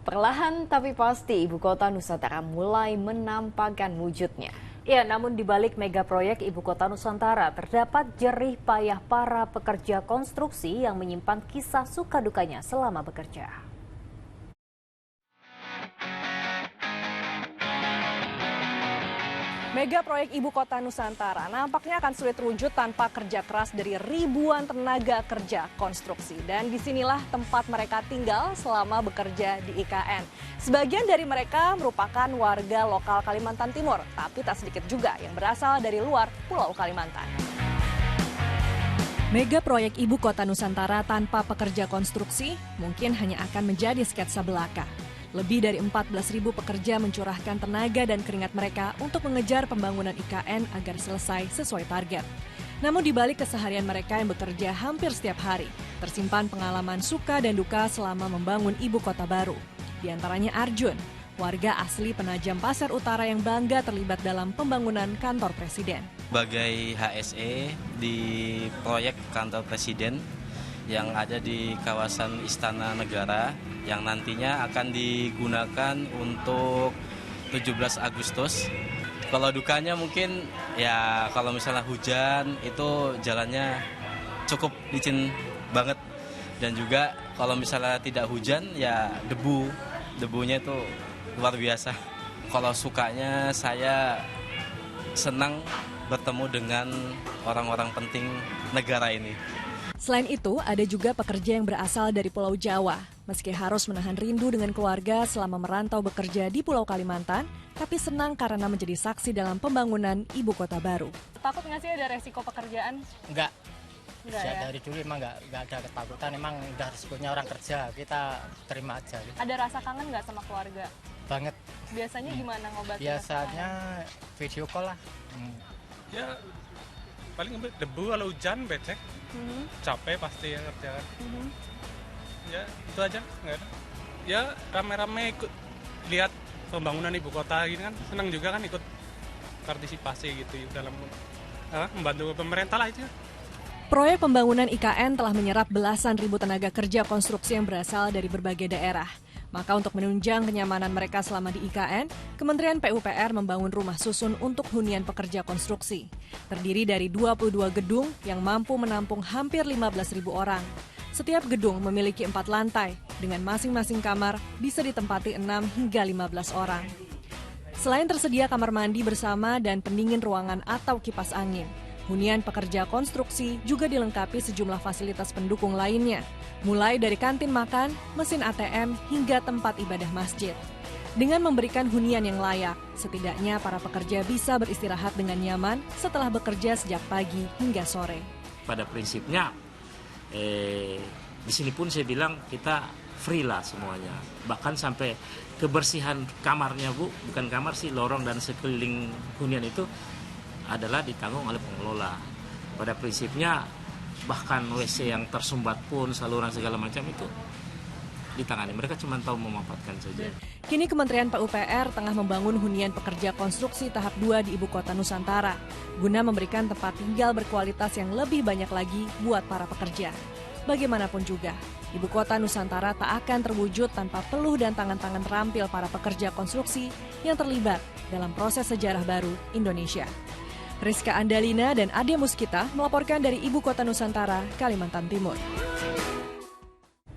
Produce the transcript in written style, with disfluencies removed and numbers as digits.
Perlahan tapi pasti, ibu kota Nusantara mulai menampakkan wujudnya. Ya, namun di balik mega proyek Ibu Kota Nusantara terdapat jerih payah para pekerja konstruksi yang menyimpan kisah suka dukanya selama bekerja. Mega proyek Ibu Kota Nusantara nampaknya akan sulit terwujud tanpa kerja keras dari ribuan tenaga kerja konstruksi. Dan disinilah tempat mereka tinggal selama bekerja di IKN. Sebagian dari mereka merupakan warga lokal Kalimantan Timur, tapi tak sedikit juga yang berasal dari luar Pulau Kalimantan. Mega proyek Ibu Kota Nusantara tanpa pekerja konstruksi mungkin hanya akan menjadi sketsa belaka. Lebih dari 14.000 pekerja mencurahkan tenaga dan keringat mereka untuk mengejar pembangunan IKN agar selesai sesuai target. Namun di balik keseharian mereka yang bekerja hampir setiap hari, tersimpan pengalaman suka dan duka selama membangun ibu kota baru. Di antaranya Arjun, warga asli Penajam Pasir Utara yang bangga terlibat dalam pembangunan kantor presiden. Sebagai HSE di proyek kantor presiden yang ada di kawasan Istana Negara yang nantinya akan digunakan untuk 17 Agustus. Kalau dukanya mungkin ya kalau misalnya hujan itu jalannya cukup licin banget. Dan juga kalau misalnya tidak hujan ya debunya itu luar biasa. Kalau sukanya saya senang bertemu dengan orang-orang penting negara ini. Selain itu, ada juga pekerja yang berasal dari Pulau Jawa. Meski harus menahan rindu dengan keluarga selama merantau bekerja di Pulau Kalimantan, tapi senang karena menjadi saksi dalam pembangunan ibu kota baru. Takut nggak sih ada resiko pekerjaan? Enggak Ya? Dari dulu emang enggak ada ketakutan, emang udah resikonya orang kerja, kita terima aja. Gitu. Ada rasa kangen nggak sama keluarga? Banget. Biasanya gimana ngobatin? Biasanya video call lah. Ya paling debu kalau hujan becek. Capek pasti ya kerja kan. Ya itu aja, nggak ada. Ya rame-rame ikut lihat pembangunan ibu kota gini kan, senang juga kan ikut partisipasi gitu dalam membantu pemerintah lah itu. Proyek pembangunan IKN telah menyerap belasan ribu tenaga kerja konstruksi yang berasal dari berbagai daerah. Maka untuk menunjang kenyamanan mereka selama di IKN, Kementerian PUPR membangun rumah susun untuk hunian pekerja konstruksi. Terdiri dari 22 gedung yang mampu menampung hampir 15.000 orang. Setiap gedung memiliki 4 lantai, dengan masing-masing kamar bisa ditempati 6 hingga 15 orang. Selain tersedia kamar mandi bersama dan pendingin ruangan atau kipas angin, hunian pekerja konstruksi juga dilengkapi sejumlah fasilitas pendukung lainnya, mulai dari kantin makan, mesin ATM, hingga tempat ibadah masjid. Dengan memberikan hunian yang layak, setidaknya para pekerja bisa beristirahat dengan nyaman setelah bekerja sejak pagi hingga sore. Pada prinsipnya, di sini pun saya bilang kita free lah semuanya. Bahkan sampai kebersihan kamarnya Bu, bukan kamar sih, lorong dan sekeliling hunian itu adalah ditanggung oleh pengelola. Pada prinsipnya bahkan WC yang tersumbat pun saluran segala macam itu ditangani. Mereka cuma tahu memanfaatkan saja. Kini Kementerian PUPR tengah membangun hunian pekerja konstruksi tahap 2 di Ibu Kota Nusantara guna memberikan tempat tinggal berkualitas yang lebih banyak lagi buat para pekerja. Bagaimanapun juga, Ibu Kota Nusantara tak akan terwujud tanpa peluh dan tangan-tangan terampil para pekerja konstruksi yang terlibat dalam proses sejarah baru Indonesia. Rizka Andalina dan Ade Muskita melaporkan dari Ibu Kota Nusantara, Kalimantan Timur.